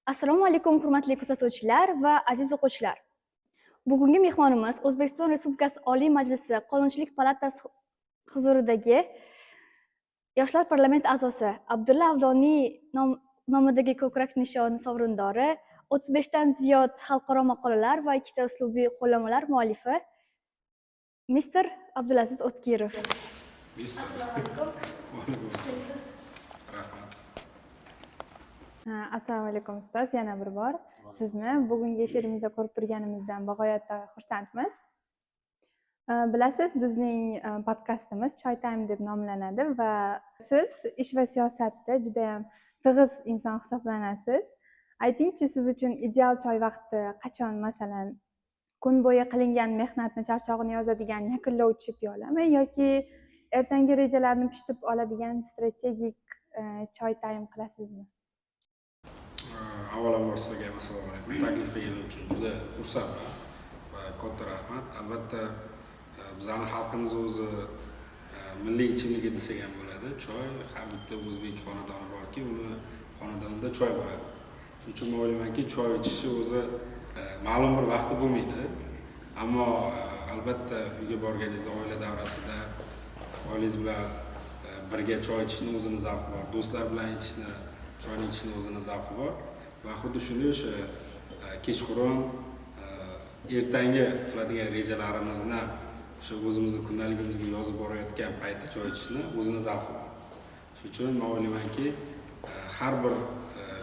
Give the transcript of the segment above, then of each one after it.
Assalomu alaykum, hurmatli kuzatuvchilar va aziz o'quvchilar. Bugungi mehmonimiz O'zbekiston Respublikasi Oliy Majlisi Qonunchilik palatasi huzuridagi Yoshlar parlamenti a'zosi Abdulla Avloniy nomidagi ko'krak nishoni sovrindori, 35 dan ziyod xalqaro maqolalar va 2 ta uslubiy qo'llanmalar muallifi Mr. Abdulaziz O'tkirov. Assalomu alaykum. Yaxshimisiz? Rahmat. Assalomu alaykum ustoz, yana bir bor sizni bugungi efirimizda ko'rib turganimizdan bag'oyatda xursandmiz. Bilasiz, bizning podkastimiz Choy Time deb nomlanadi va siz ish va siyosatda juda ham tig'iz inson hisoblanasiz. Aytingchi, siz uchun ideal choy vaqti qachon? Masalan, kun bo'yi qilingan mehnatni charchog'ini yozadigan yakunlovchi piyolami yoki ertangi rejalarni pishitib oladigan strategik choy time qilasizmi? Avvalambor sizlarga assalomu alaykum. Taklif qilganingiz uchun juda xursandman va katta rahmat. Albatta bizning xalqimiz o'zi milliy ichimligi desak ham bo'ladi. Choy har bitta o'zbek xonadoni borki, uni xonadonida choy bo'ladi. Shuning uchun men o'ylaymanki, choy ichishi o'zi ma'lum bir vaqti bo'lmaydi. Ammo albatta uyga borganingizda oila davrasida oilangiz bilan birga choy ichishni o'zini zavqi bor. Do'stlar bilan choyni ichishni o'zini zavqi bor. Va xuddi shunday o'sha kechqurun ertangi qiladigan rejalarimizni o'sha o'zimizni kundaligimizga yozib borayotgan paytda choy ichishni o'zini zavqi bor. Shuning uchun men o'ylaymanki, har bir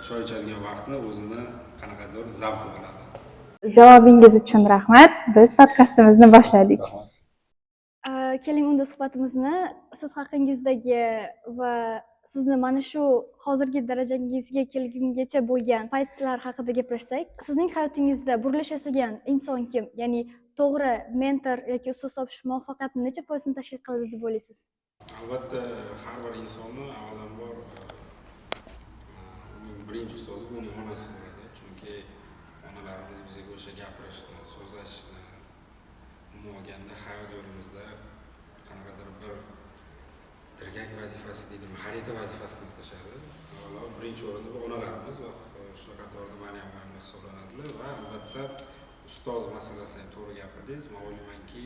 choy ichadigan vaqtni o'zini qanaqadir zavqi bo'ladi. Javobingiz uchun rahmat. Biz podkastimizni boshladik. Keling, unda suhbatimizni siz haqingizdagi va sizni mana shu hozirgi darajangizga kelgungacha bo'lgan paytlar haqida gaplashsak. Sizning hayotingizda burilish yasagan inson kim? Ya'ni to'g'ri mentor yoki ustoz topish muvaffaqiyatning necha foizini tashkil qiladi deb o'ylaysiz? Albatta har bir insonni avvalambor uning birinchi ustozi uning onasi bo'ladi. Chunki onalarimiz bizga o'sha gapirishni, so'zlashishni o'rganda hayot yo'limizda qanaqadir bir tirgak vazifasi deydimi, xarita vazifasini o'tashadi. Avvalo birinchi o'rinda bu onalarimiz va shu qatorda mani ham oilam hisoblanadilar va albatta ustoz masalasini ham to'g'ri gapirdingiz. Men o'ylaymanki,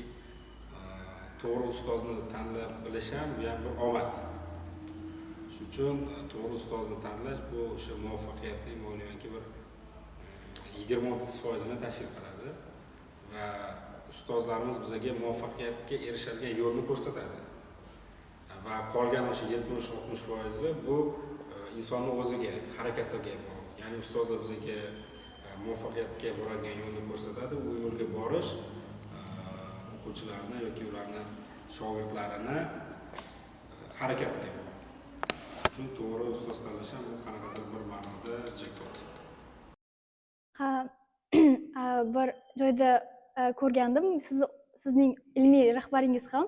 to'g'ri ustozni tanlab bilish ham bu ham bir omad. Shuning uchun to'g'ri ustozni tanlash bu o'sha muvaffaqiyatning men o'ylaymanki bir 20-30% tashkil qiladi va ustozlarimiz bizga muvaffaqiyatga erishadigan yo'lni ko'rsatadi. Va qolgan o'sha 70-60% bu insonning o'ziga, harakatiga bog'liq. Ya'ni ustozlar bizga muvaffaqiyatga boradigan yo'lni ko'rsatadi. U yo'lga borish o'quvchilarni yoki ularning shogirdlarini harakatlaydi. Shuning to'g'ri ustoz tanlash ham bu qanaqadir bir ma'noda jackpot. Bir joyda ko'rgandim, sizning ilmiy rahbaringiz ham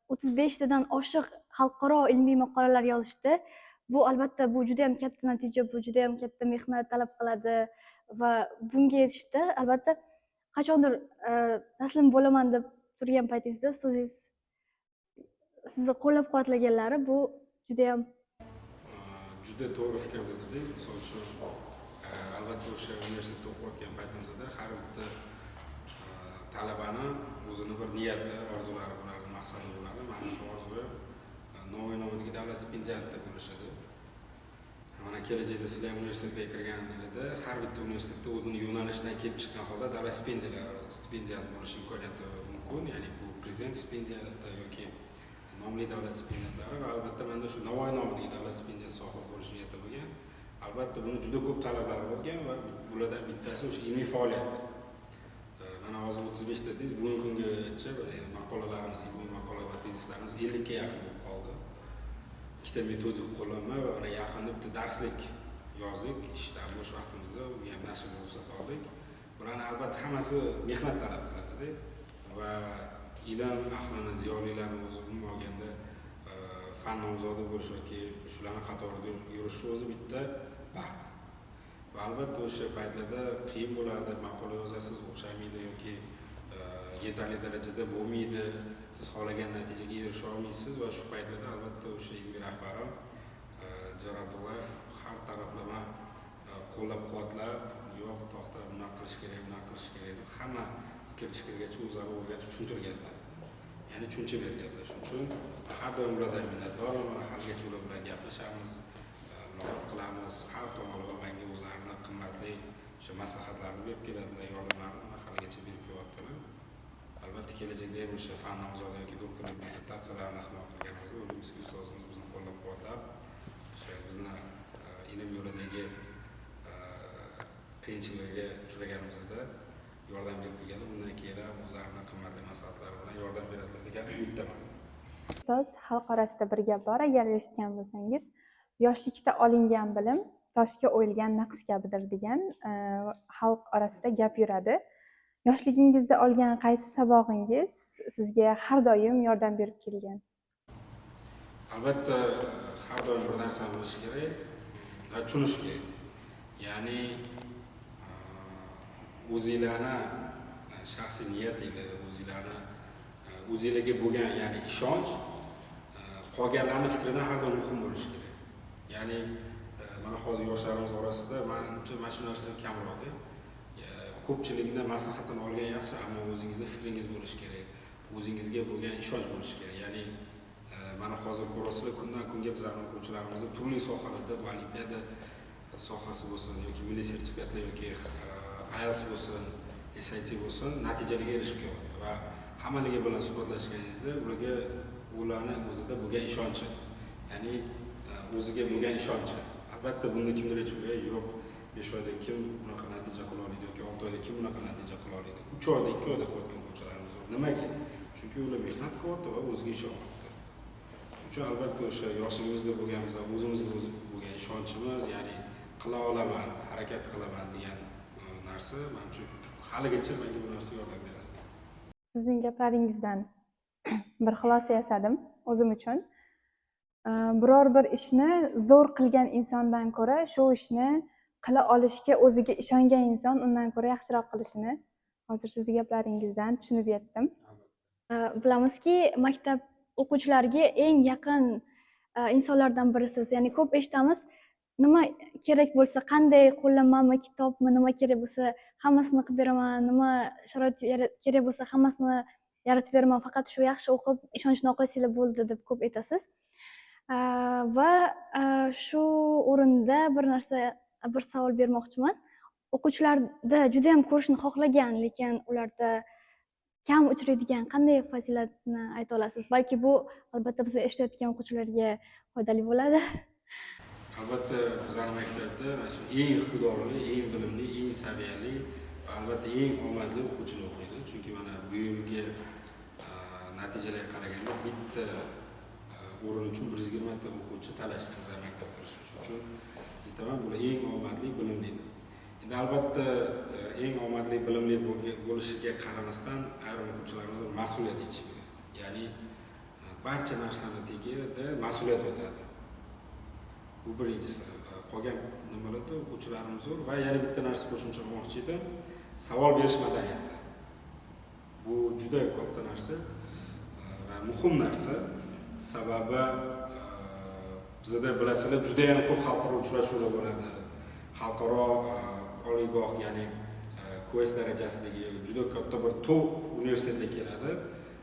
35 tadan oshiq xalqaro ilmiy maqolalar yozishdi. Bu albatta bu juda ham katta natija, bu juda ham katta mehnat talab qiladi va bunga erishishda albatta qachondir taslim bo'laman deb turgan paytingizda ustozingiz sizni qo'llab-quvvatlaganlari bu juda ham to'g'ri fikr bildirdingiz. Misol uchun albatta o'sha universitetda o'qiyotgan paytimizda har bitta talabani o'zini bir niyati, orzulari bo'ladi, maqsadi bo'ladi. Mana shu orzular Navoiy nomidagi davlat stipendiyatida bo'lishadi. Mana kelajakda sizlar ham universitetga kirganingizda har bitta universitetda o'zining yo'nalishidan kelib chiqqan holda davlat stipendiyat bo'lish imkoniyati mumkin. Ya'ni bu prezident stipendiyati yoki nomli davlat stipendiyatlari va albatta menda shu Navoiy nomidagi davlat stipendiyasi sohibi bo'lish niyati bo'lgan. Albatta buni juda ko'p talablari bo'lgan va bulardan bittasi o'sha ilmiy faoliyat. Mana hozir 35 dedingiz, bugungi kungacha maqolalarimiz, ilmiy maqola va tezislarimiz 50 ga yaqin bo'lib qoldi. Ikkita metodik qo'llanma va mana yaqinda bitta darslik yozdik. Ishdan bo'sh vaqtimizda u ham nashrga ruxsat oldik. Bularning albatta hammasi mehnat talab qiladi va ilm ahlini, ziyolilarni o'zi umuman olganda fan nomzodi bo'lish yoki shularning qatorida yurish o'zi bitta baxt. Va albatta o'sha paytlarda qiyin bo'ladi, maqola yozasiz, o'xshamaydi yoki yetarli darajada bo'lmaydi, siz xohlagan natijaga erisha olmaysiz va shu paytlarda albatta o'sha ilmiy rahbarim Jar Abdullayev har taraflama qo'llab-quvvatlab, yo'q to'xta bunaqa qilish kerak deb hamma fikr-chiqirgacha o'zlari o'rgatib tushuntirganlar. Ya'ni tushuncha berganlar. Shuning uchun har doim ulardan minnatdorman va haligacha ular bilan gaplashamiz, muloqot qilamiz. Har tomonlama menga o'zlarining qimmatli o'sha maslahatlarini berib keladilar, yordamlarini haligacha berib kelyaptilar. Albatta kelajakda ham o'sha fan nomzodi yoki doktorlik dissertatsiyalarini amal qilganimizda o'zimizga ustozimiz bizni qo'llab-quvvatlab, o'sha bizni ilm yo'lidagi qiyinchiliklarga uchraganimizda yordam berib kelganlar. Bundan keyin ham o'zlarining qimmatli maslahatlari bilan yordam beradilar degan umiddaman. Ustoz, xalq orasida bir gap bor, agar eshitgan bo'lsangiz, yoshlikda olingan bilim toshga o'yilgan naqsh kabidir degan xalq orasida gap yuradi. Yoshligingizda olgan qaysi sabog'ingiz sizga har doim yordam berib kelgan? Albatta har doim bir narsani bilish kerak va tushunish kerak. Ya'ni o'zinglarni shaxsiy niyatinglar, o'zinglarga bo'lgan ya'ni ishonch qolganlarning fikridan har doim muhim bo'lishi kerak. Ya'ni mana hozir yoshlarimiz orasida menimcha mana shu narsa kamroq. Ko'pchilikni maslahatini olgan yaxshi, ammo o'zingizda fikringiz bo'lishi kerak. O'zingizga bo'lgan ishonch bo'lishi kerak. Ya'ni mana hozir ko'rasizlar, kundan kunga bizlarning o'quvchilarimiz turli sohalarda olimpiada sohasi bo'lsin yoki milliy sertifikatlar yoki IELTS bo'lsin, SAT bo'lsin, natijalarga erishib kelyapti va hammaligi bilan suhbatlashganingizda ularning o'zida bo'lgan ishonchi, ya'ni o'ziga bo'lgan ishonchi. Albatta bunda kimdir aytadi, yo'q 5 oyda kim bunaqa natija qila oladi yoki 6 oyda kim bunaqa natija qila oladi. 3 oyda, 2 oyda qilgan o'quvchilarimiz bor. Nimaga? Chunki ular mehnat qilyapti va o'ziga ishonyapti. Shuning uchun albatta o'sha yoshligimizda bo'lgan biz o'zimizga bo'lgan ishonchimiz, ya'ni qila olaman, harakat qilaman degan narsa menimcha haligacha menga bu narsa yordam beradi. Sizning gaplaringizdan bir xulosa yasadim o'zim uchun. Biror bir ishni zo'r qilgan insondan ko'ra shu ishni qila olishga o'ziga ishongan inson undan ko'ra yaxshiroq qilishini hozir sizning gaplaringizdan tushunib yetdim. Bilamizki, maktab o'quvchilariga eng yaqin insonlardan birisiz. Ya'ni ko'p eshitamiz, nima kerak bo'lsa, qanday qo'llanmami, kitobmi, nima kerak bo'lsa hammasini qilib beraman, nima sharoit kerak bo'lsa hammasini yaratib beraman, faqat shu yaxshi o'qib ishonchni oqlasanglar bo'ldi deb ko'p aytasiz. Va shu o'rinda bir savol bermoqchiman. O'quvchilarda juda ham ko'rishni xohlagan, lekin ularda kam uchraydigan qanday fazilatni ayta olasiz? Balki bu albatta biz eshitayotgan o'quvchilarga foydali bo'ladi. Albatta bizning maktabda mana shu eng iqtidorli, eng bilimli, eng saviyali va albatta eng omadli o'quvchilar o'qiydi. Chunki mana bu yilgi natijalarga qaraganda bitta o'rin uchun 120 ta o'quvchi talashgan bizning maktabga kirish uchun. Aytaman, bular eng omadli, bilimli. Endi albatta eng omadli, bilimli bo'lishiga qaramasdan ayrim o'quvchilarimiz mas'uliyat yechishi kerak. Ya'ni barcha narsani tagida mas'uliyat o'tadi. Bu birinchisi. Qolgan nimalarda o'quvchilarimiz zo'r va yana bitta narsa qo'shimcha qilmoqchi edim. Savol berish madaniyati. Bu juda katta narsa va muhim narsa. Sababi bizda bilasizlar juda ham ko'p xalqaro uchrashuvlar bo'ladi. Xalqaro oliygoh, ya'ni quest darajasidagi juda katta bir to'p universitetga keladi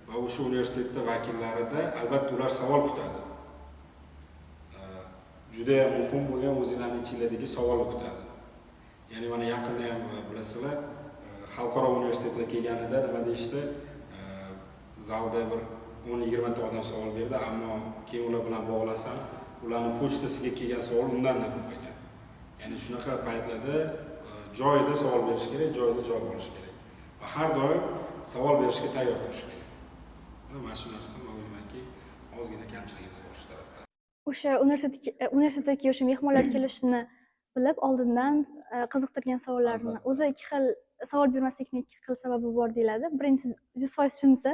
va o'sha universitetning vakillarida albatta ular savol kutadi. Juda ham muhim bo'lgan o'zingizlarning ichinglardagi savolni kutadi. Ya'ni mana yaqinda ham bilasizlar, xalqaro universitetga kelganida nima deyishdi? Zalda bir 10-20 ta odam savol berdi, ammo keyin ular bilan bog'lasam, ularning pochtasiga kelgan savol undan da ko'p ekan. Ya'ni shunaqa paytlarda joyida savol berish kerak, joyida javob olish kerak. Va har doim savol berishga tayyor turish kerak. Mana shu narsa o'ylaymanki, ozgina kamchiligimiz bor shu tarafda. O'sha universitetga o'sha mehmonlar kelishini bilib, oldindan qiziqtirgan savollarni o'zi ikki xil savol bermaslikning ikki xil sababi bor deyiladi. Birinchisi 100% tushunsa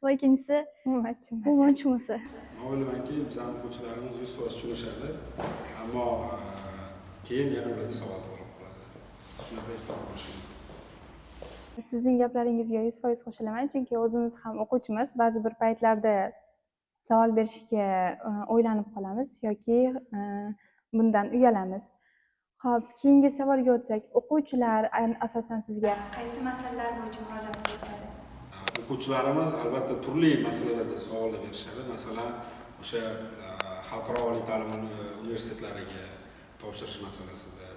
va ikkinchisi umuman tushunmasa. Men o'ylaymanki, bizning o'quvchilarimiz 100% tushunishadi, ammo keyin yana ularda savol tug'ilib qoladi. Shunaqa bo'lishi mumkin. Sizning gaplaringizga 100% qo'shilaman, chunki o'zimiz ham o'quvchimiz, ba'zi bir paytlarda savol berishga o'ylanib qolamiz yoki bundan uyalamiz. Xo'p, keyingi savolga o'tsak, o'quvchilar asosan sizga qaysi masalalar bo'yicha murojaat qilishadi? O'quvchilarimiz albatta turli masalalarda savollar berishadi. Masalan, o'sha xalqaro oliy ta'lim universitetlariga topshirish masalasida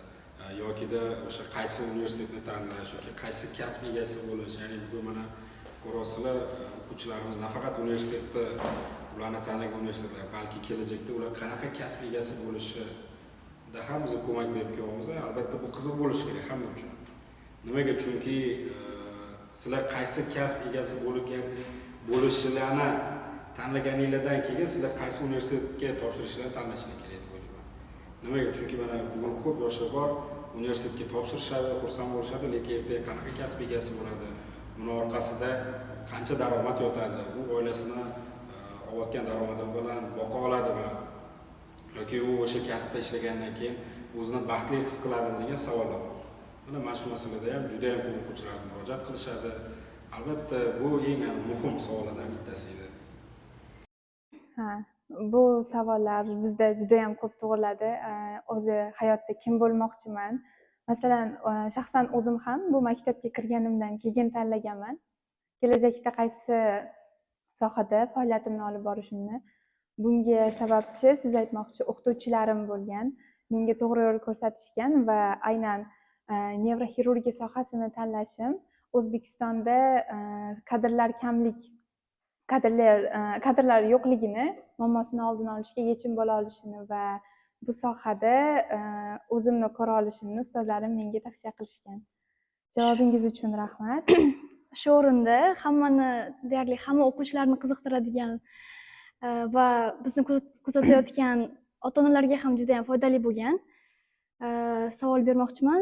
yokida o'sha qaysi universitetni tanlash yoki qaysi kasb egasi bo'lish, ya'ni bugun mana ko'rasizlar, o'quvchilarimiz nafaqat universitetda ularni tanlagan universitetlar, balki kelajakda ular qanaqa kasb egasi bo'lishida ham biz ko'mak berib kelyapmiz. Albatta bu qiziq bo'lishi kerak hamma uchun. Nimaga? Chunki sizlar qaysi kasb egasi bo'lishlarni tanlaganinglardan keyin sizlar qaysi universitetga topshirishlarni tanlashinglar kerak deb o'ylayman. Nimaga? Chunki mana bugun ko'p yoshlar bor, universitetga topshirishadi, xursand bo'lishadi, lekin ertaga qanaqa kasb egasi bo'ladi, buni orqasida qancha daromad yotadi, u oilasini olayotgan daromadi bilan boqa oladimi yoki u o'sha kasbda ishlagandan keyin o'zini baxtli his qiladimi degan savollar bor. Mana shu masalada ham juda ham ko'p o'quvchilar murojaat qilishadi. Albatta bu eng muhim savollardan bittasi edi. Ha, bu savollar bizda juda ham ko'p tug'iladi. O'zi hayotda kim bo'lmoqchiman? Masalan, shaxsan o'zim ham bu maktabga kirganimdan keyin tanlaganman. Kelajakda qaysi sohada faoliyatimni olib borishimni. Bunga sababchi siz aytmoqchi o'qituvchilarim bo'lgan. Menga to'g'ri yo'l ko'rsatishgan va aynan nevroxirurgiya sohasini tanlashim O'zbekistonda kadrlar yo'qligini, muammosini oldini olishga yechim bo'la olishini va bu sohada o'zimni ko'ra olishimni ustozlarim menga tavsiya qilishgan. Javobingiz uchun rahmat. Shu o'rinda deyarli hamma o'quvchilarni qiziqtiradigan va bizni kuzatayotgan ota-onalarga ham juda ham foydali bo'lgan savol bermoqchiman.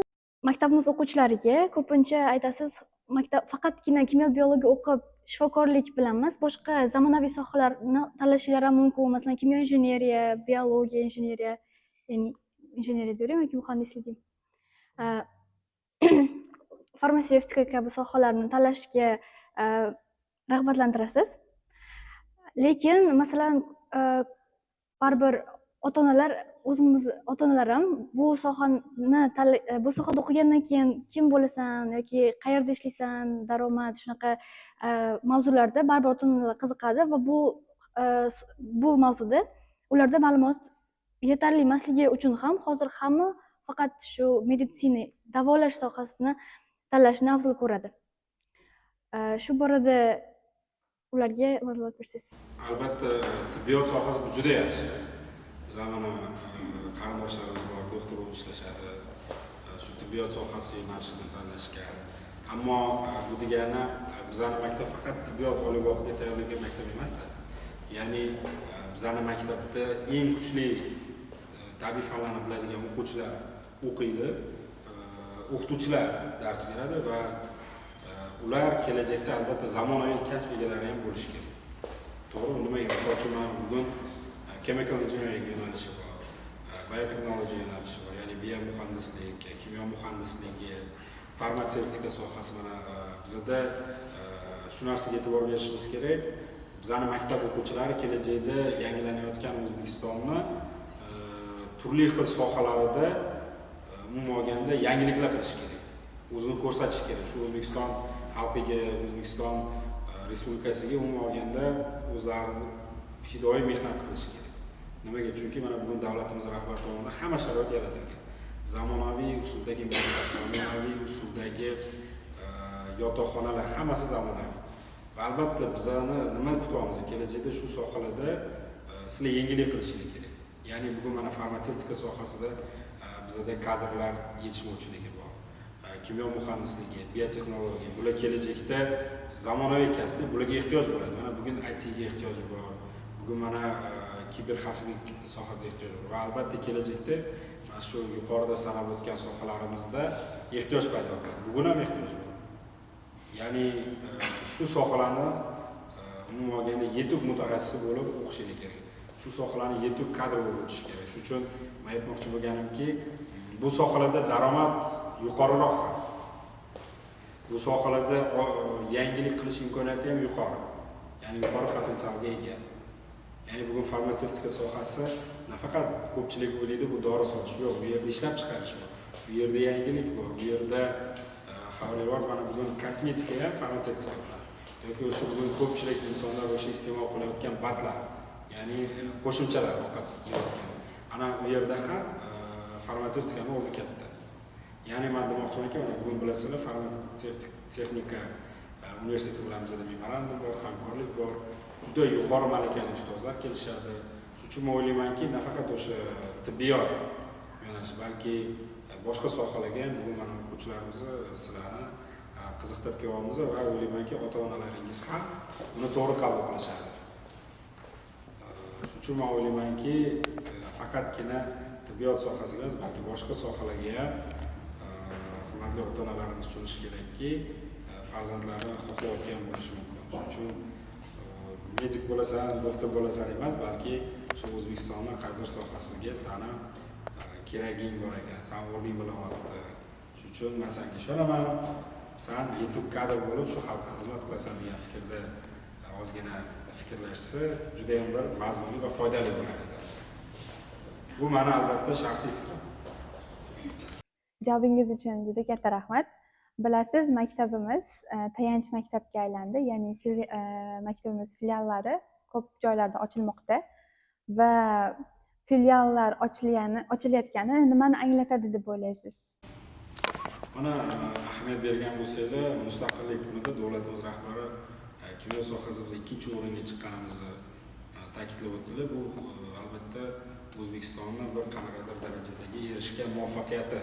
Maktabimiz o'quvchilariga ko'pincha aytasiz, maktab faqatgina kimyo biologiya o'qib shifokorlik bilan emas, boshqa zamonaviy sohalarni tanlashlari ham mumkin. Masalan, kimyo injineriya, biologiya injineriya, ya'ni injineriya deyman yoki muhandislik. Farmatsevtika kabi sohalarni tanlashga rag'batlantirasiz. Lekin masalan, baribir ota-onalar, o'zimiz ota-onalar ham bu sohada o'qigandan keyin kim bo'lasan yoki qayerda ishlaysan, daromad, shunaqa mavzularda baribir ota-onalar qiziqadi va bu mavzuda ularda ma'lumot yetarli emasligi uchun ham hozir hamma faqat shu meditsina, davolash sohasini tanlashni afzal ko'radi. Shu borada ularga ma'lumot bersangiz. Albatta, tibbiyot sohasi bu juda yaxshi. Bizlar mana qarindoshlarimiz bor, doktor bo'lib ishlashadi. Shu tibbiyot sohasi yo'nalishini tanlashgan. Ammo bu degani bizning maktab faqat tibbiyot oliygohiga tayyorlangan maktab emasda. Ya'ni bizning maktabda eng kuchli tabiiy fanlarni biladigan o'quvchilar o'qiydi, o'qituvchilar dars beradi va ular kelajakda albatta zamonaviy kasb egalari ham bo'lishi kerak. To'g'ri, nimaga? Misol uchun bugun chemical engineering yo'nalishi bor, biotechnology yo'nalishi bor, ya'ni biomuhandislik, kimyo muhandisligi, farmatsevtika sohasi. Mana bizda shu narsaga e'tibor berishimiz kerak. Bizning maktab o'quvchilari kelajakda yangilanayotgan O'zbekistonni turli xil sohalarida umuman olganda yangiliklar qilish kerak. O'zini ko'rsatish kerak. Shu O'zbekiston xalqiga, O'zbekiston respublikasiga umuman olganda o'zlarini fidoyi mehnat qilish kerak. Nimaga? Chunki mana bugun davlatimiz rahbari tomonidan hamma sharoit yaratilgan. Zamonaviy usuldagi maktab, zamonaviy usuldagi yotoqxonalar, hammasi zamonaviy. Va albatta bizani nima kutyapmiz? Kelajakda shu sohalarda sizlar yangilik qilishingiz kerak. Ya'ni bugun mana farmatsevtika sohasida bizda kadrlar yetishmovchiligi bor. Kimyo muhandisligi, biotexnologiya, bular kelajakda zamonaviy kasblar, bularga ehtiyoj bo'ladi. Mana bugun IT ga ehtiyoj bor. Bugun mana kiber xavfsizlik sohasida ehtiyoj bor. Va albatta kelajakda mana shu yuqorida sanab o'tgan sohalarimizda ehtiyoj paydo bo'ladi. Bugun ham ehtiyoj bor. Ya'ni shu sohalarni umuman olganda yetuk mutaxassis bo'lib o'qishingiz kerak. Shu sohalarni yetuk kadr bo'lib o'tish kerak. Shuning uchun men aytmoqchi bo'lganimki, bu sohalarda daromad yuqoriroq. Bu sohalarda yangilik qilish imkoniyati ham yuqori. Ya'ni yuqori potensialga ega. Ya'ni bugun farmatsevtika sohasi nafaqat ko'pchilik o'ylaydi bu dori sotish, yo'q, bu yerda ishlab chiqarish bor. Bu yerda yangilik bor. Bu yerda xabarlar bor, mana bugun kosmetika ham farmatsevtika bilan yoki o'sha bugun ko'pchilik insonlar o'sha iste'mol qilayotgan batlar, ya'ni qo'shimchalar ovqat yeyotgan. Ana u yerda ham farmatsevtikani o'rni katta. Ya'ni men demoqchimanki, mana bugun bilasizlar, farmatsevtika universiteti bilan bizda memorandum bor, hamkorlik bor. Juda yuqori malakali ustozlar kelishadi. Shuning uchun men o'ylaymanki, nafaqat o'sha tibbiyot yo'nalish, balki boshqa sohalarga ham bugun mana o'quvchilarimizni sizlarni qiziqtirib kelyapmiz va o'ylaymanki, ota-onalaringiz ham uni to'g'ri qabul qilishadi. Shuning uchun men o'ylaymanki, faqatgina tibbiyot sohasiga emas, balki boshqa sohalarga ham hurmatli ota-onalarimiz tushunishi kerakki, farzandlari xohlayotgan bo'lishi mumkin. Shuning uchun medik bo'lasan, doktor bo'lasan emas, balki shu O'zbekistonning qaysidir sohasiga sana keraging bor ekan, san o'rning bilyapti. Shuning uchun men senga ishonaman, san yetuk kadr bo'lib shu xalqqa xizmat qilasan degan fikrda ozgina fikrlashsa juda ham bir mazmunli va foydali bo'ladi. Bu meni albatta shaxsiy fikrim. Javobingiz uchun juda katta rahmat. Bilasiz, maktabimiz tayanch maktabga aylandi, ya'ni maktabimiz filiallari ko'p joylarda ochilmoqda va filiallar ochilayotgani nimani anglatadi deb o'ylaysiz? Mana ahamiyat bergan bo'lsanglar, mustaqillik kunida davlatimiz rahbari kimyo sohasida biz 2-o'ringa chiqqanimizni ta'kidlab o'tdilar. Bu albatta O'zbekistonning bir qanaqadir darajadagi erishgan muvaffaqiyati.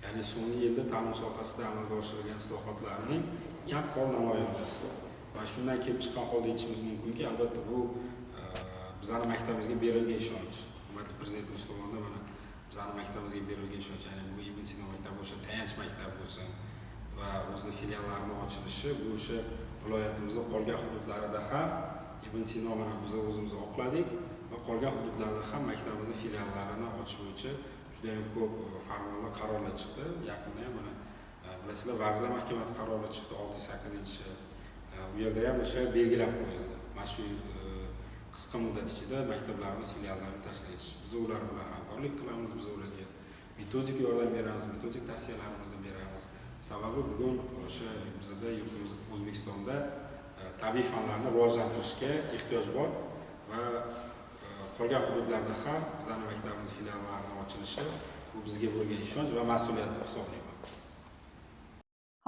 Ya'ni so'nggi yilda ta'lim sohasida amalga oshirilgan islohotlarning yaqqol namoyandasi. Va shundan kelib chiqqan holda aytishimiz mumkinki, albatta bu bizning maktabimizga berilgan ishonch. Hurmatli prezidentimiz tomonidan mana bizning maktabimizga berilgan ishonch, ya'ni bu Ibn Sino maktabi o'sha tayanch maktab bo'lsin va o'zining filiallarini ochilishi, bu o'sha viloyatimizning qolgan hududlarida ham Ibn Sino mana biz o'zimiz oqladik va qolgan hududlarda ham maktabimizning filiallarini ochish bo'yicha juda ham ko'p farmonlar, qarorlar chiqdi. Yaqinda ham mana bilasizlar, Vazirlar Mahkamasi qarori chiqdi 608-chi. Bu yerda ham o'sha belgilab qo'yildi. Mana shu qisqa muddat ichida maktablarimiz filiallarini tashkil etish. Biz ular bilan hamkorlik qilamiz, biz ularga metodik yordam beramiz, metodik tavsiyalarimizni beramiz. Sababi bugun o'sha bizda yurtimiz O'zbekistonda tabiiy fanlarni rivojlantirishga ehtiyoj bor va qolgan hududlarda ham bizning maktabimiz filiallarining ochilishi bu bizga bo'lgan ishonch va mas'uliyat deb hisoblayman.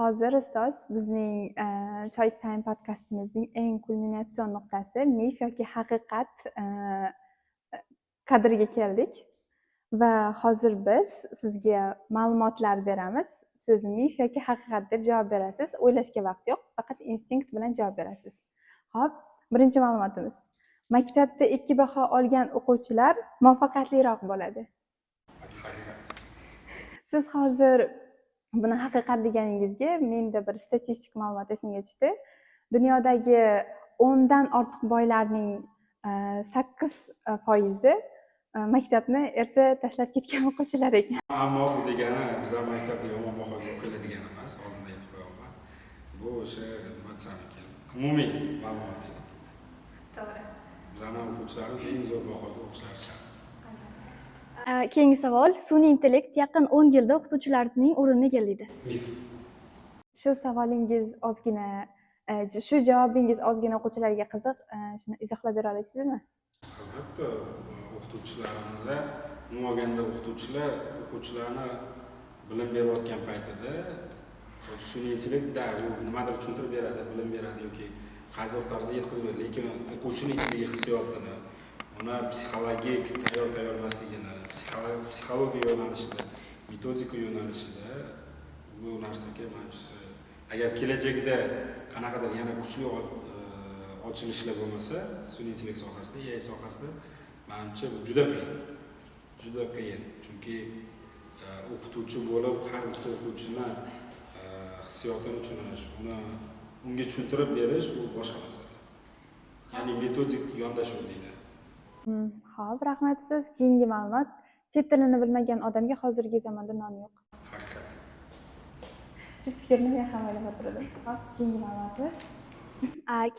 Hozir ustoz bizning Choy Time podkastimizning eng kulminatsion nuqtasi mif yoki haqiqat kadriga keldik va hozir biz sizga ma'lumotlar beramiz. Siz mif yoki haqiqat deb javob berasiz. O'ylashga vaqt yo'q, faqat instinkt bilan javob berasiz. Xo'p, birinchi ma'lumotimiz. Maktabda 2 baho olgan o'quvchilar muvaffaqiyatliroq bo'ladi. Siz hozir buni haqiqat deganingizga menda bir statistik ma'lumot esimga tushdi. Dunyodagi 10 dan ortiq boylarning 8% maktabni erta tashlab ketgan o'quvchilar ekan. Ammo bu degani bizning maktabda yomon bahoga o'qiladigan emas, oldindan aytib qo'yaman. Bu o'sha nima desam ekan, umumiy ma'lumot deydi. To'g'ri. Bizning o'quvchilarimiz eng zo'r bahoga o'qishlari shart. Keyingi savol, sun'iy intellekt yaqin 10 yilda o'qituvchilarning o'rnini egallaydi. Shu savolingiz ozgina, shu javobingiz ozgina o'quvchilarga qiziq, shuni izohlab bera olasizmi? Albatta, o'qituvchilarimiz nima olganda o'quvchilarni bilim berayotgan paytida sun'iy intellektda u nimadir tushuntirib beradi, bilim beradi yoki qaysidir tarzda yetkazib beradi, lekin o'quvchining ichidagi hissiyotini, uni psixologik tayyor emasligini, psixologiya yo'nalishida, metodika yo'nalishida bu narsaga menimcha agar kelajakda qanaqadir yana kuchli ochilishlar bo'lmasa, sun'iy intellekt sohasida, AI sohasida menimcha bu juda qiyin. Chunki o'qituvchi bo'lib har bitta o'quvchini hissiyotini tushunish, unga tushuntirib berish bu boshqa masala. Ya'ni metodik yondashuv deydi. Xo'p, rahmat siz. Keyingi ma'lumot. Chet tilini bilmagan odamga hozirgi zamonda non yo'q. Haqiqat. Shu fikrni men ham o'ylab o'tirdim. Xo'p, keyingi ma'lumotimiz.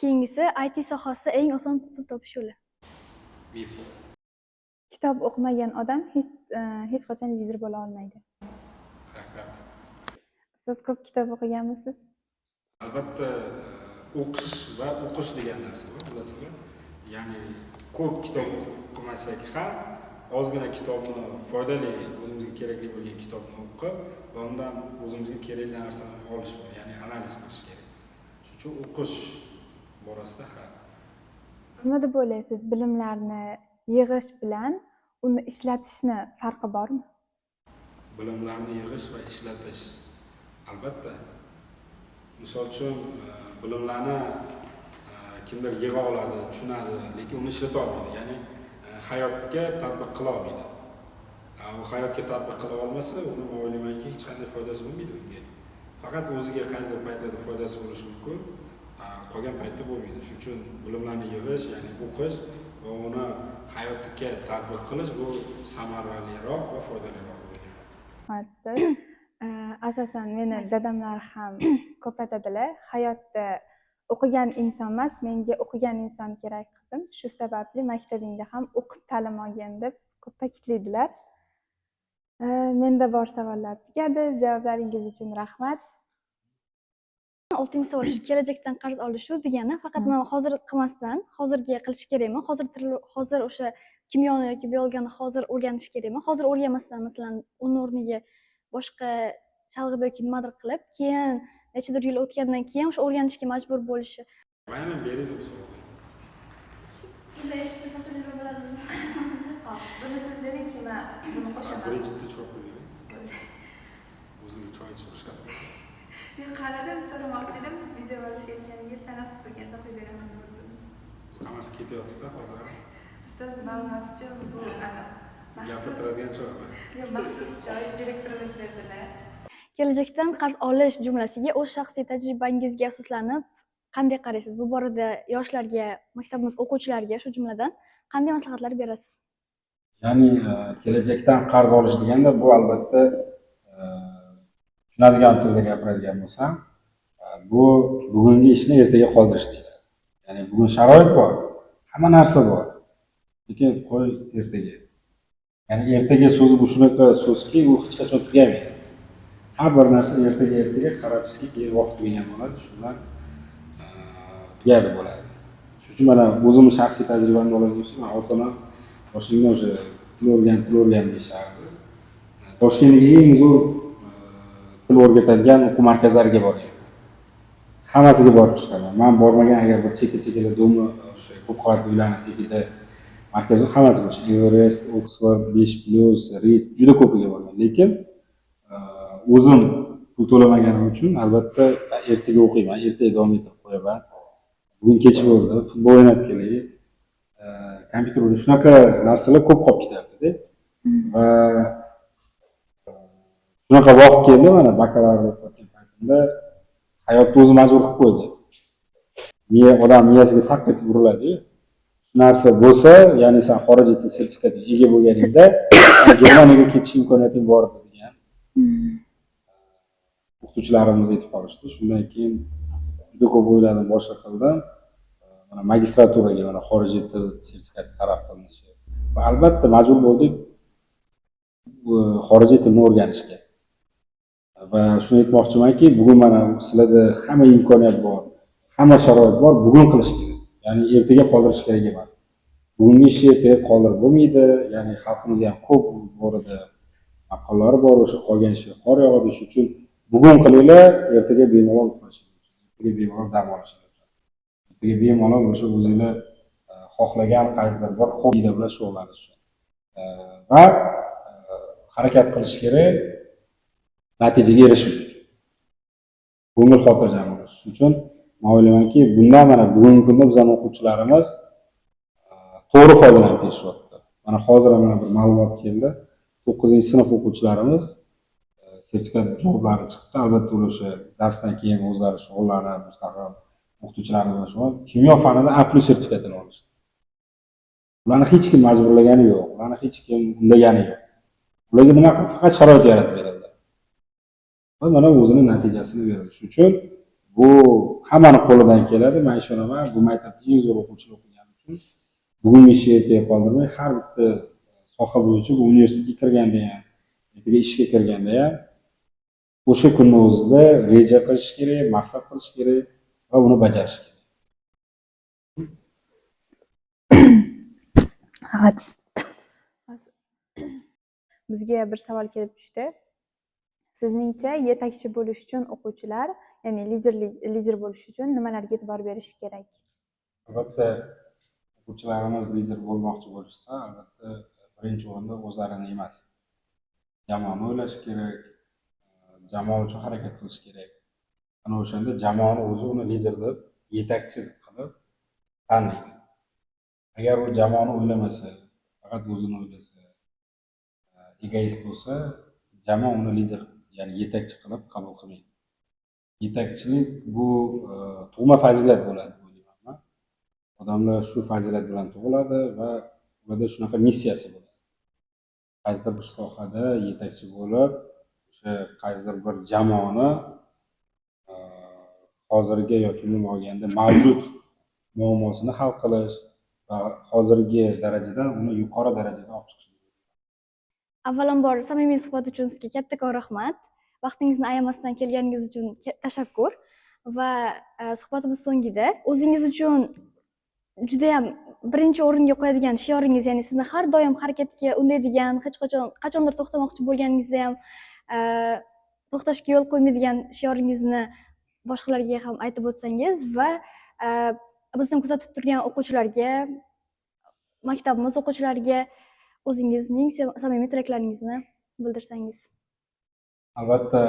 Keyingisi IT sohasida eng oson pul topish yo'li. Mif. Kitob o'qimagan odam hech qachon lider bo'la olmaydi. Siz ko'p kitob o'qiganmisiz? Albatta o'qish va o'qish degan narsa bor, bilasizmi? Ya'ni ko'p kitob o'qimasak ham ozgina kitobni foydali, o'zimizga kerakli bo'lgan kitobni o'qib va undan o'zimizga kerakli narsani olish bor, ya'ni analiz qilish kerak. Shuning uchun o'qish borasida ham. Nima deb o'ylaysiz? Bilimlarni yig'ish bilan uni ishlatishni farqi bormi? Bilimlarni yig'ish va ishlatish albatta. Misol uchun bilimlarni kimdir yig'a oladi, tushunadi, lekin uni ishlata olmaydi. Ya'ni hayotga tatbiq qila olmaydi. U hayotga tatbiq qila olmasa, uni o'ylaymanki hech qanday foydasi bo'lmaydi unga. Faqat o'ziga qaysi paytlarda foydasi bo'lishi mumkin, qolgan paytda bo'lmaydi. Shuning uchun bilimlarni yig'ish, ya'ni o'qish va uni hayotga tatbiq qilish bu samaraliroq va foydaliroq bo'ladi. Aytdi. Asosan meni dadamlar ham ko'p aytadilar, hayotda o'qigan inson emas, menga o'qigan inson kerak qizim. Shu sababli maktabingda ham o'qib ta'lim olgin deb ko'p ta'kidlaydilar. Menda bor savollar tugadi. Javoblaringiz uchun rahmat. 6-savol shu kelajakdan qarz olish shu degani, faqat men hozir qilmasdan, hozirga qilish kerakmi? Hozir o'sha kimyoni yoki biologiyani hozir o'rganish kerakmi? Hozir o'rganmasdan, masalan, uni o'rniga boshqa chalg'ib yoki nimadir qilib, keyin nechadir yil o'tgandan keyin o'sha o'rganishga majbur bo'lishi. Mayli, beradi bu savolni. Sizlar eshitib tasavvur bo'ladimi? Hop, buni siz bering-ki, men buni qo'shaman. Birinchi choy qo'ying. O'zimga choy ichishga. Men qaradim, so'ramoqchi edim, video olishayotganiga tanaffus bo'lganda qo'yib beraman dedim. Hammasi ketyapti-da hozir. Ustoz ma'lumot uchun bu Gapiradigan choymi? yo'q, maxsus joy direktorimiz berdilar. Kelajakdan qarz olish jumlasiga o'z shaxsiy tajribangizga asoslanib qanday qaraysiz? Bu borada yoshlarga, maktabimiz o'quvchilariga shu jumladan qanday maslahatlar berasiz? Ya'ni kelajakdan qarz olish deganda bu albatta tushunadigan tilda gapiradigan bo'lsam, bu bugungi ishni ertaga qoldirish deyiladi. Ya'ni bugun sharoit bor, hamma narsa bor. Lekin qo'y ertaga. Ya'ni ertaga so'zi bu shunaqa so'zki, u hech qachon tugamaydi. Har bir narsa ertaga qaratishga keyin vaqt tugagan bo'ladi, shundan tugadi bo'ladi. Shuning uchun mana o'zimning shaxsiy tajribamni oladigan bo'lsam, ota-onam boshingdan o'sha til o'rgan deyishardi. Toshkentdagi eng zo'r til o'rgatadigan o'quv markazlariga borgan. Hammasiga borib chiqaman. Men bormagan agar bir chekka do'mi o'sha ko'p qavatli uylarning tagida markazlar hammasi bor. Everest, Oxford, 5+, Reed juda ko'piga borgan. Lekin o'zim pul to'lamaganim uchun albatta ertaga o'qiyman, ertaga davom etib qo'yaman. Bugun kech bo'ldi, futbol o'ynab kelay. Kompyuter o'ynash shunaqa narsalar ko'p qolib ketyapti-da. Va shunaqa vaqt keldi, mana bakalavr o'qiyotgan paytimda hayotni o'zi majbur qilib qo'ydi. Odam miyasiga taq etib uriladi-ku. Shu narsa bo'lsa, ya'ni sen xorijiy til sertifikatiga ega bo'lganingda Germaniyaga ketish imkoniyating bor degan o'qituvchilarimiz aytib qolishdi. Shundan keyin juda ko'p o'yladim, boshqa qildim. Mana magistraturaga mana xorijiy til sertifikati talab qilinishi. Va albatta majbur bo'ldik xorijiy tilni o'rganishga. Va shuni aytmoqchimanki, bugun mana sizlarda hamma imkoniyat bor, hamma sharoit bor, bugun qilish kerak. Ya'ni ertaga qoldirish kerak emas. Bugungi ishni ertaga qoldirib bo'lmaydi. Ya'ni xalqimizda ham ko'p borada maqollari bor, o'sha qolgan ishga qor yog'adi. Shuning uchun bugun qilinglar, ertaga bemalol uxlashingiz mumkin. Ertaga bemalol dam olishingiz mumkin. Ertaga bemalol o'sha o'zingizlar xohlagan qaysidir bir hobbilar bilan shug'ullanish uchun. Va harakat qilish kerak natijaga erishish uchun. Ko'ngil xotirjam bo'lish uchun men o'ylaymanki, bundan mana bugungi kunda bizning o'quvchilarimiz to'g'ri foydalanib kelishyapti. Mana hozir mana bir ma'lumot keldi. 9-sinf o'quvchilarimiz sertifikat javoblari chiqdi. Albatta ular o'sha darsdan keyin o'zlari shug'ullanib, mustaqil o'qituvchilarimiz bilan shug'ul kimyo fanida A+ sertifikatini olishdi. Ularni hech kim majburlagani yo'q, ularni hech kim undagani yo'q. Ularga nima qilib faqat sharoit yaratib berildi. Va mana o'zining natijasini berdi. Shuning uchun bu hammani qo'lidan keladi. Men ishonaman, bu maktabda eng zo'r o'quvchilar o'qigani uchun bugungi ishni ertaga qoldirmay, har bitta soha bo'yicha bu universitetga kirganda ham, ertaga ishga kirganda ham o'sha kunni o'zida reja qilish kerak, maqsad qilish kerak va uni bajarish kerak. Evet. Bizga bir savol kelib tushdi. Sizningcha yetakchi bo'lish uchun o'quvchilar, ya'ni lider bo'lish uchun nimalarga e'tibor berish kerak? Albatta, o'quvchilarimiz lider bo'lmoqchi bo'lishsa, albatta birinchi o'rinda o'zlarini emas, jamoani o'ylash kerak, jamoa uchun harakat qilish kerak. Ana o'shanda jamoani o'zi uni lider deb, yetakchi qilib tanlaydi. Agar u jamoani o'ylamasa, faqat o'zini o'ylasa, egoist bo'lsa, jamoa uni lider, ya'ni yetakchi qilib qabul qilmaydi. Yetakchilik bu tug'ma fazilat bo'ladi deb o'ylayman. Odamlar shu fazilat bilan tug'iladi va ularda shunaqa missiyasi bo'ladi. Qaysidir bir sohada yetakchi bo'lib, o'sha qaysidir bir jamoani hozirgi yoki umuman olganda mavjud muammosini hal qilish va hozirgi darajadan uni yuqori darajaga olib chiqish. Avvalambor samimiy suhbat uchun sizga kattakon rahmat. Vaqtingizni ayamasdan kelganingiz uchun tashakkur. Va suhbatimiz so'ngida o'zingiz uchun juda ham birinchi o'ringa qo'yadigan shioringiz, ya'ni sizni har doim harakatga undaydigan, hech qachondir to'xtamoqchi bo'lganingizda ham to'xtashga yo'l qo'ymaydigan shioringizni boshqalarga ham aytib o'tsangiz va bizni kuzatib turgan o'quvchilarga, maktabimiz o'quvchilariga o'zingizning samimiy tilaklaringizni bildirsangiz. Albatta,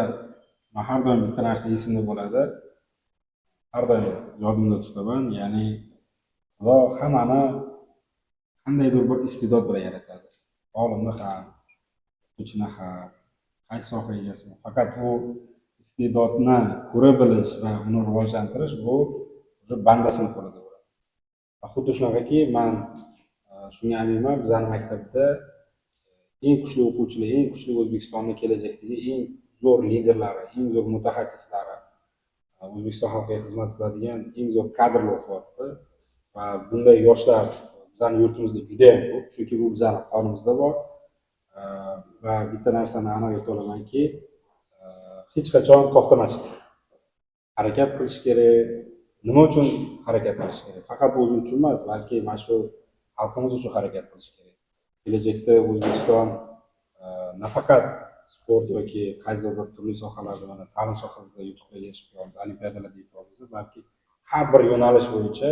men har doim bitta narsa esimda bo'ladi. Har doim yodimda tutaman, ya'ni Xudo hammani qandaydir bir iste'dod bilan yaratadi. Olimni ham, o'quvchini ham, qaysi soha egasini, faqat u iste'dodni ko'ra bilish va uni rivojlantirish bu o'sha bandasini qo'lida bo'ladi. Va xuddi shunaqaki, men shunga aminman, bizning maktabda eng kuchli o'quvchilar, eng kuchli O'zbekistonning kelajakdagi eng zo'r liderlari, eng zo'r mutaxassislari, O'zbekiston xalqiga xizmat qiladigan eng zo'r kadrlar o'qiyapti. Va bunday yoshlar bizning yurtimizda juda ham ko'p, chunki bu bizning qonimizda bor. Va bitta narsani aniq ayta olamanki, hech qachon to'xtamash kerak. Harakat qilish kerak. Nima uchun harakat qilish kerak? Faqat o'zi uchun emas, balki mana shu xalqimiz uchun harakat qilish kerak. Kelajakda O'zbekiston nafaqat sport yoki qaysi bir turli sohalarda, mana ta'lim sohasida yutuqqa erishib qo'yamiz, olimpiadalarda yutamiz, balki har bir yo'nalish bo'yicha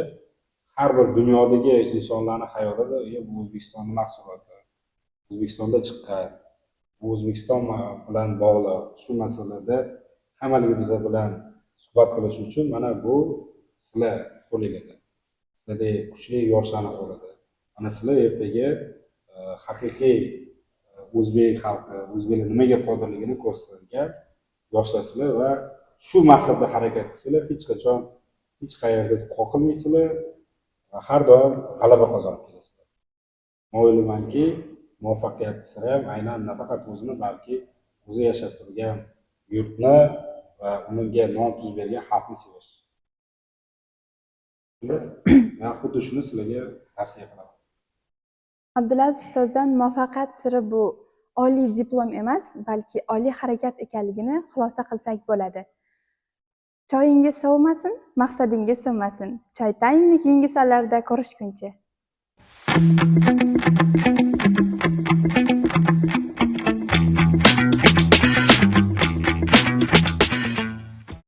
har bir dunyodagi insonlarning hayotida bu O'zbekistonning mahsuloti, O'zbekistonda chiqqan, O'zbekiston bilan bog'liq shu masalada hammalik biza bilan suhbat qilish uchun mana bu sizlar qo'lingizda. Sizlardek kuchli yoshlarning qo'lida. Mana sizlar ertaga haqiqiy o'zbek xalqi, o'zbeklar nimaga qodirligini ko'rsatadigan yoshlarsizlar va shu maqsadda harakat qilsanglar, hech qachon hech qayerda qoqilmaysizlar va har doim g'alaba qozonib kelasizlar. Men o'ylaymanki, muvaffaqiyat siri ham aynan nafaqat o'zini, balki o'zi yashab turgan yurtni va unga nom tuz bergan xalqni sevish. Men xuddi shuni sizlarga tavsiya qilaman. Abdulaziz ustozdan muvaffaqiyat siri bu oliy diplom emas, balki oliy harakat ekanligini xulosa qilsak bo'ladi. Choyingiz sovimasin, maqsadingiz so'nmasin. Choy Time'ning keyingi sonlarida ko'rishguncha.